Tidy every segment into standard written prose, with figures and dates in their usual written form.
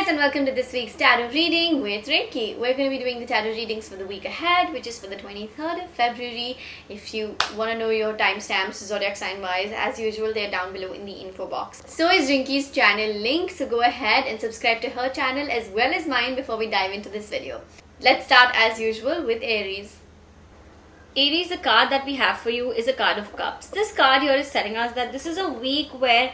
guys, and welcome to this week's tarot reading with Rinky. We're going to be doing the tarot readings for the week ahead, which is for the 23rd of February. If you want to know your timestamps, zodiac sign wise, as usual, they're down below in the info box. So is Rinky's channel link, so go ahead and subscribe to her channel as well as mine before we dive into this video. Let's start as usual with Aries. Aries, the card that we have for you is a card of cups. This card here is telling us that this is a week where,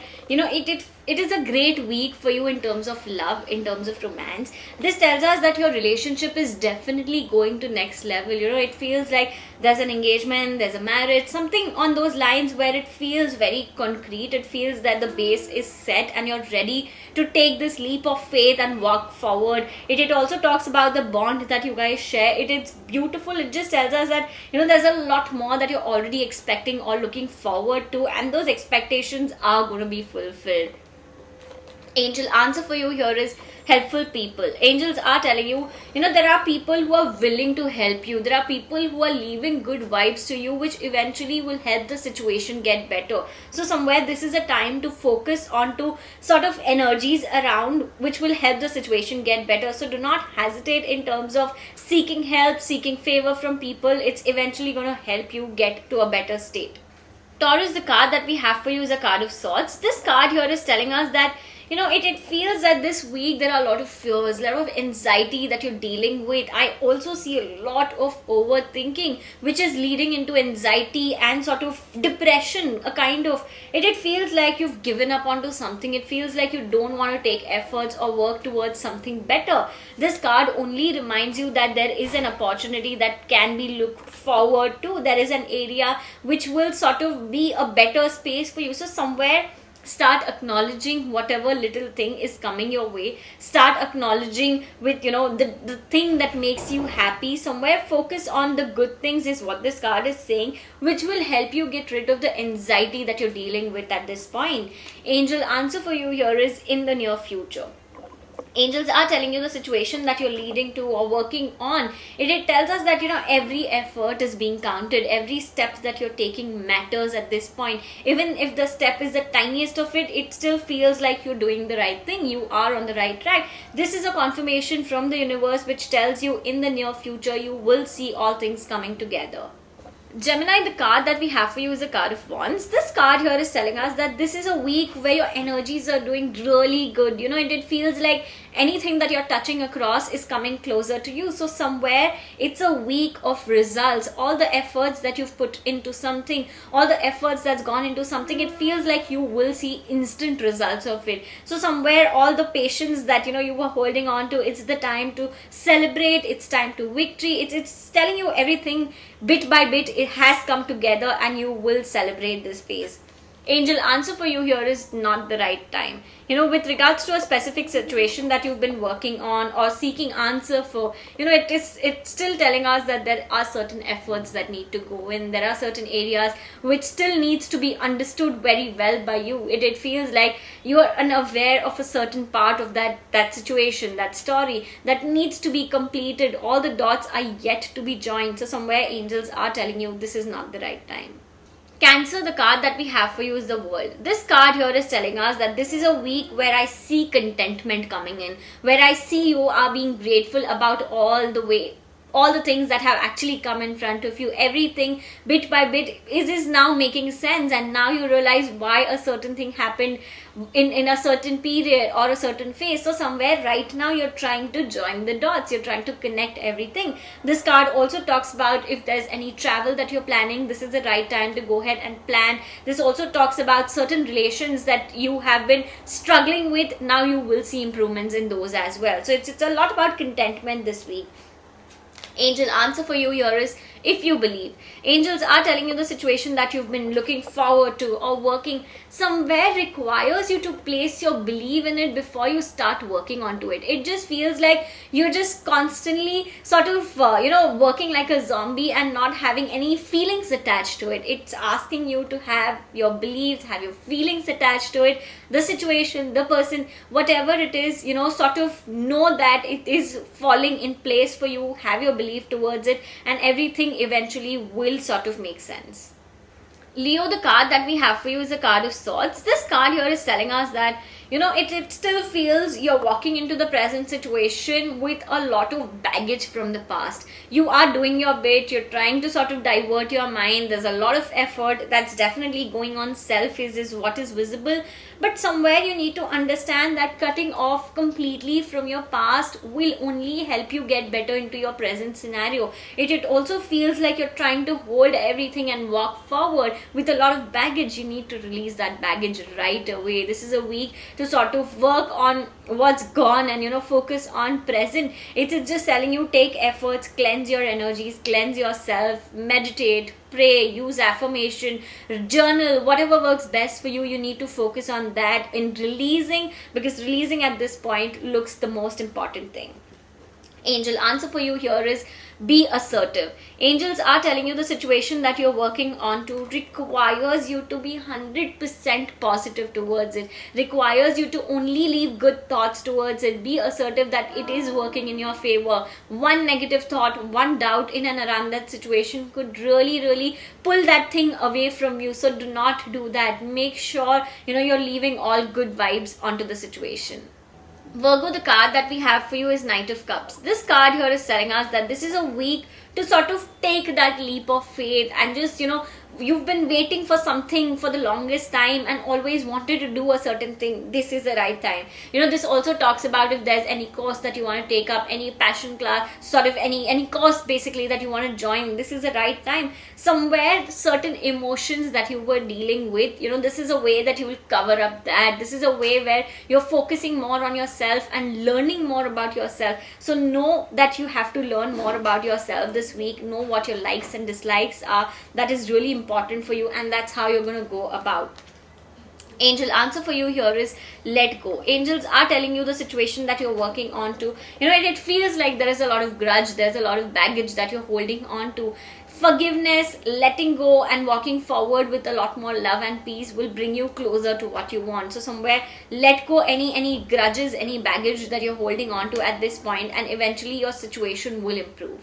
it is a great week for you in terms of love, in terms of romance. This tells us that your relationship is definitely going to next level. It feels like there's an engagement, there's a marriage, something on those lines where it feels very concrete. It feels that the base is set and you're ready to take this leap of faith and walk forward. It also talks about the bond that you guys share. It is beautiful. It just tells us that, there's a lot more that you're already expecting or looking forward to, and those expectations are going to be fulfilled. Angel answer for you here is helpful people. Angels are telling you, there are people who are willing to help you. There are people who are leaving good vibes to you, which eventually will help the situation get better. So somewhere this is a time to focus on to sort of energies around which will help the situation get better. So do not hesitate in terms of seeking help, seeking favor from people. It's eventually going to help you get to a better state. Taurus, the card that we have for you is a card of swords. This card here is telling us that it feels that this week there are a lot of fears, a lot of anxiety that you're dealing with. I also see a lot of overthinking, which is leading into anxiety and sort of depression, it feels like you've given up onto something. It feels like you don't want to take efforts or work towards something better. This card only reminds you that there is an opportunity that can be looked forward to. There is an area which will sort of be a better space for you. So somewhere start acknowledging whatever little thing is coming your way. Start acknowledging with the thing that makes you happy. Somewhere focus on the good things is what this card is saying, which will help you get rid of the anxiety that you're dealing with at this point. Angel answer for you here is in the near future. Angels are telling you the situation that you're leading to or working on. It tells us that every effort is being counted. Every step that you're taking matters at this point. Even if the step is the tiniest of it, it still feels like you're doing the right thing. You are on the right track. This is a confirmation from the universe which tells you in the near future you will see all things coming together. Gemini, the card that we have for you is a card of wands. This card here is telling us that this is a week where your energies are doing really good. It feels like anything that you're touching across is coming closer to you. So somewhere it's a week of results. All the efforts that you've put into something, all the efforts that's gone into something, it feels like you will see instant results of it. So somewhere all the patience that you were holding on to, it's the time to celebrate. It's time to victory. It's telling you everything bit by bit. It has come together and you will celebrate this phase. Angel answer for you here is not the right time. With regards to a specific situation that you've been working on or seeking answer for, it's still telling us that there are certain efforts that need to go in. There are certain areas which still needs to be understood very well by you. It feels like you are unaware of a certain part of that situation, that story that needs to be completed. All the dots are yet to be joined. So somewhere angels are telling you this is not the right time. Cancer, the card that we have for you is the World. This card here is telling us that this is a week where I see contentment coming in, where I see you are being grateful about all the things that have actually come in front of you. Everything bit by bit is now making sense, and now you realize why a certain thing happened in a certain period or a certain phase. So somewhere right now you're trying to join the dots. You're trying to connect everything. This card also talks about if there's any travel that you're planning, this is the right time to go ahead and plan. This also talks about certain relations that you have been struggling with. Now you will see improvements in those as well. So it's a lot about contentment this week. Angel answer for you here is if you believe. Angels are telling you the situation that you've been looking forward to or working somewhere requires you to place your belief in it before you start working onto it. It just feels like you're just constantly sort of working like a zombie and not having any feelings attached to it. It's asking you to have your beliefs, have your feelings attached to it, the situation, the person, whatever it is, sort of know that it is falling in place for you. Have your belief towards it and everything eventually will sort of make sense. Leo, the card that we have for you is a card of swords. This card here is telling us that, it still feels you're walking into the present situation with a lot of baggage from the past. You are doing your bit, you're trying to sort of divert your mind. There's a lot of effort that's definitely going on. Self is what is visible. But somewhere you need to understand that cutting off completely from your past will only help you get better into your present scenario. It also feels like you're trying to hold everything and walk forward with a lot of baggage. You need to release that baggage right away. This is a week to sort of work on what's gone and focus on present. It is just telling you, take efforts, cleanse your energies, cleanse yourself, meditate, pray, use affirmation, journal, whatever works best for you. You need to focus on that in releasing, because releasing at this point looks the most important thing. Angel answer for you here is be assertive. Angels are telling you the situation that you're working on to requires you to be 100% positive towards it, requires you to only leave good thoughts towards it. Be assertive that it is working in your favor. One negative thought, one doubt in and around that situation could really pull that thing away from you. So do not do that. Make sure you're leaving all good vibes onto the situation. Virgo, the card that we have for you is Knight of Cups. This card here is telling us that this is a week to sort of take that leap of faith and just, you've been waiting for something for the longest time and always wanted to do a certain thing. This is the right time. This also talks about if there's any course that you want to take up, any passion class, sort of any course basically that you want to join. This is the right time. Somewhere certain emotions that you were dealing with, this is a way that you will cover up that. This is a way where you're focusing more on yourself and learning more about yourself. So know that you have to learn more about yourself this week. Know what your likes and dislikes are. That is really important for you, and that's how you're going to go about. Angel answer for you here is let go. Angels are telling you the situation that you're working on to. It feels like there is a lot of grudge, there's a lot of baggage that you're holding on to. Forgiveness, letting go, and walking forward with a lot more love and peace will bring you closer to what you want. So somewhere let go any grudges, any baggage that you're holding on to at this point, and eventually your situation will improve.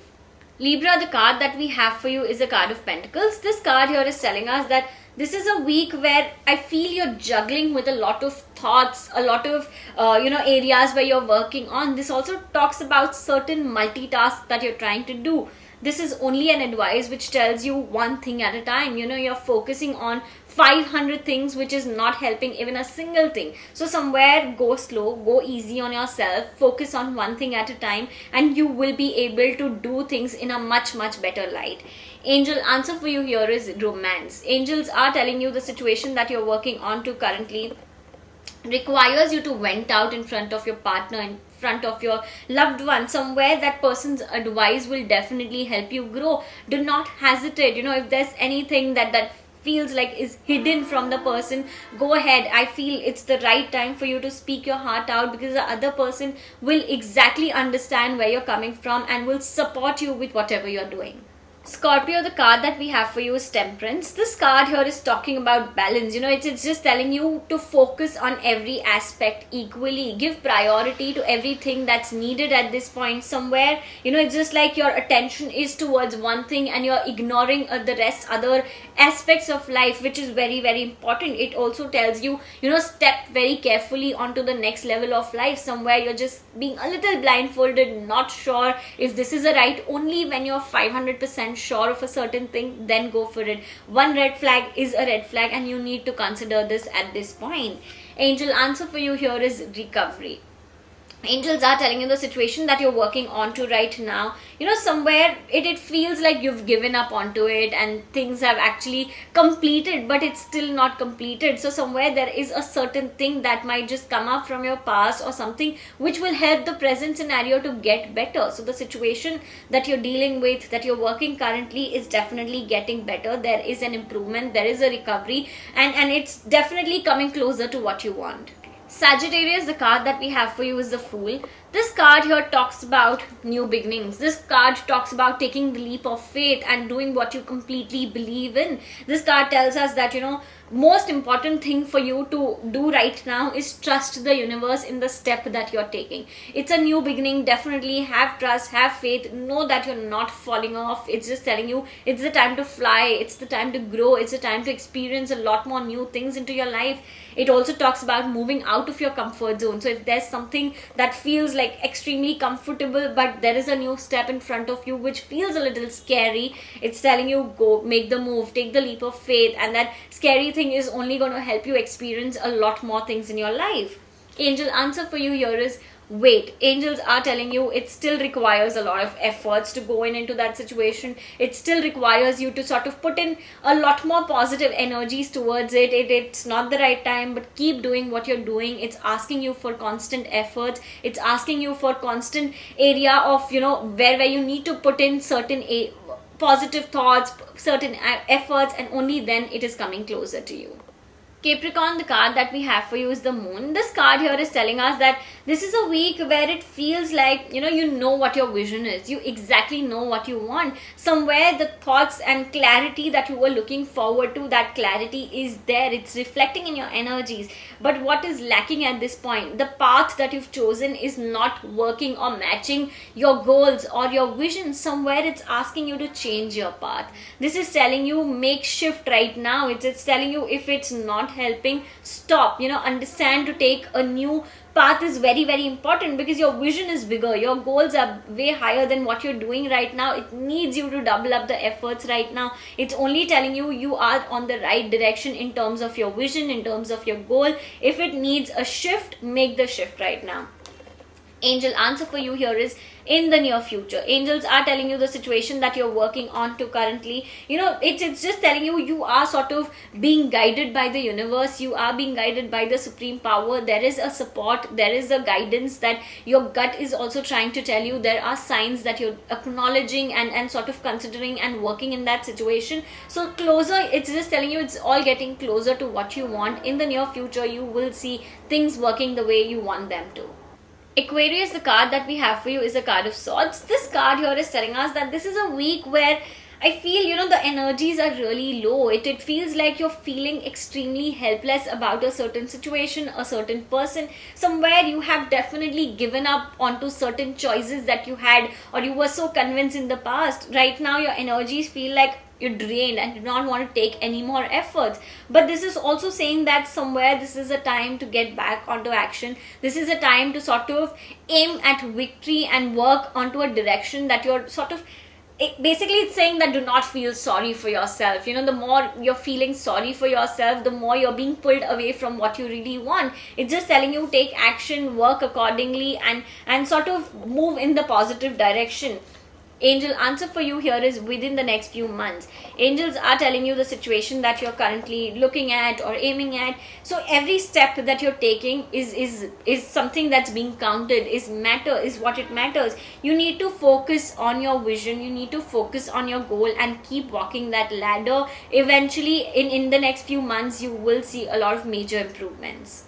Libra, the card that we have for you is a card of Pentacles. This card here is telling us that this is a week where I feel you're juggling with a lot of thoughts, a lot of areas where you're working on. This also talks about certain multitasks that you're trying to do. This is only an advice which tells you one thing at a time. You're focusing on 500 things which is not helping even a single thing. So somewhere go slow, go easy on yourself, focus on one thing at a time, and you will be able to do things in a much better light. Angel answer for you here is romance. Angels are telling you the situation that you're working on to currently requires you to vent out in front of your partner, in front of your loved one. Somewhere that person's advice will definitely help you grow. Do not hesitate. If there's anything that feels like is hidden from the person, go ahead. I feel it's the right time for you to speak your heart out, because the other person will exactly understand where you're coming from and will support you with whatever you're doing. Scorpio, the card that we have for you is Temperance. This card here is talking about balance. It's just telling you to focus on every aspect equally. Give priority to everything that's needed at this point. Somewhere, it's just like your attention is towards one thing and you're ignoring the rest other aspects of life, which is very important. It also tells you, step very carefully onto the next level of life. Somewhere you're just being a little blindfolded, not sure if this is a right. Only when you're 500% sure of a certain thing, then go for it. One red flag is a red flag, and you need to consider this at this point. Angel answer for you here is recovery. Angels are telling you the situation that you're working on to right now. Somewhere it feels like you've given up onto it and things have actually completed, but it's still not completed. So somewhere there is a certain thing that might just come up from your past or something which will help the present scenario to get better. So the situation that you're dealing with, that you're working currently, is definitely getting better. There is an improvement, there is a recovery, and it's definitely coming closer to what you want. Sagittarius, the card that we have for you is the Fool. This card here talks about new beginnings. This card talks about taking the leap of faith and doing what you completely believe in. This card tells us that, most important thing for you to do right now is trust the universe in the step that you're taking. It's a new beginning. Definitely have trust, have faith, know that you're not falling off. It's just telling you it's the time to fly, it's the time to grow, it's the time to experience a lot more new things into your life. It also talks about moving out of your comfort zone. So if there's something that feels like extremely comfortable, but there is a new step in front of you which feels a little scary, it's telling you go make the move, take the leap of faith, and that scary thing is only going to help you experience a lot more things in your life. Angel answer for you here is wait. Angels are telling you it still requires a lot of efforts to go into that situation. It still requires you to sort of put in a lot more positive energies towards it. It's not the right time, but keep doing what you're doing. It's asking you for constant efforts. It's asking you for constant area of, where you need to put in certain positive thoughts, certain efforts, and only then it is coming closer to you. Capricorn, the card that we have for you is the moon. This card here is telling us that this is a week where it feels like, you know what your vision is. You exactly know what you want. Somewhere the thoughts and clarity that you were looking forward to, that clarity is there. It's reflecting in your energies. But what is lacking at this point? The path that you've chosen is not working or matching your goals or your vision. Somewhere it's asking you to change your path. This is telling you make shift right now. It's telling you if it's not helping, stop. Understand to take a new path is very, very important because your vision is bigger. Your goals are way higher than what you're doing right now. It needs you to double up the efforts right now. It's only telling you you are on the right direction in terms of your vision, in terms of your goal. If it needs a shift, make the shift right now. Angel answer for you here is in the near future. Angels are telling you the situation that you're working on to currently. It's just telling you you are sort of being guided by the universe. You are being guided by the supreme power. There is a support. There is a guidance that your gut is also trying to tell you. There are signs that you're acknowledging and sort of considering and working in that situation. So closer, it's just telling you it's all getting closer to what you want. In the near future, you will see things working the way you want them to. Aquarius, the card that we have for you is a card of swords. This card here is telling us that this is a week where I feel, the energies are really low. It feels like you're feeling extremely helpless about a certain situation, a certain person. Somewhere you have definitely given up onto certain choices that you had or you were so convinced in the past. Right now your energies feel like you're drained and do not want to take any more efforts. But this is also saying that somewhere this is a time to get back onto action. This is a time to sort of aim at victory and work onto a direction that you're sort of basically it's saying that do not feel sorry for yourself. The more you're feeling sorry for yourself, the more you're being pulled away from what you really want. It's just telling you take action, work accordingly, and sort of move in the positive direction. Angel answer for you here is within the next few months. Angels are telling you the situation that you're currently looking at or aiming at. So every step that you're taking is something that's being counted, is what it matters. You need to focus on your vision, you need to focus on your goal and keep walking that ladder. Eventually in the next few months you will see a lot of major improvements.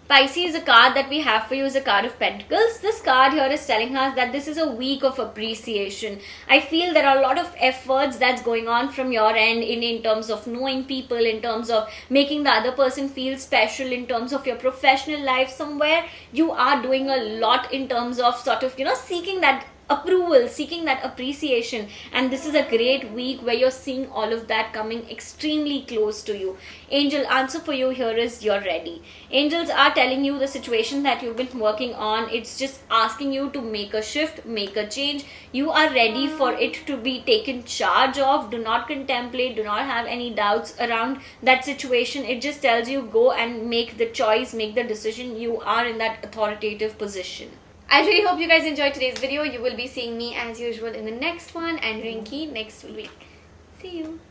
Pisces, the card that we have for you is a card of Pentacles. This card here is telling us that this is a week of appreciation. I feel there are a lot of efforts that's going on from your end in terms of knowing people, in terms of making the other person feel special, in terms of your professional life. Somewhere you are doing a lot in terms of sort of, seeking that approval, seeking that appreciation, and this is a great week where you're seeing all of that coming extremely close to you. Angel answer for you here is you're ready. Angels are telling you the situation that you've been working on, it's just asking you to make a shift, make a change. You are ready for it to be taken charge of. Do not contemplate, do not have any doubts around that situation. It just tells you go and make the choice, make the decision. You are in that authoritative position. I really hope you guys enjoyed today's video. You will be seeing me as usual in the next one and Rinky next week. See you.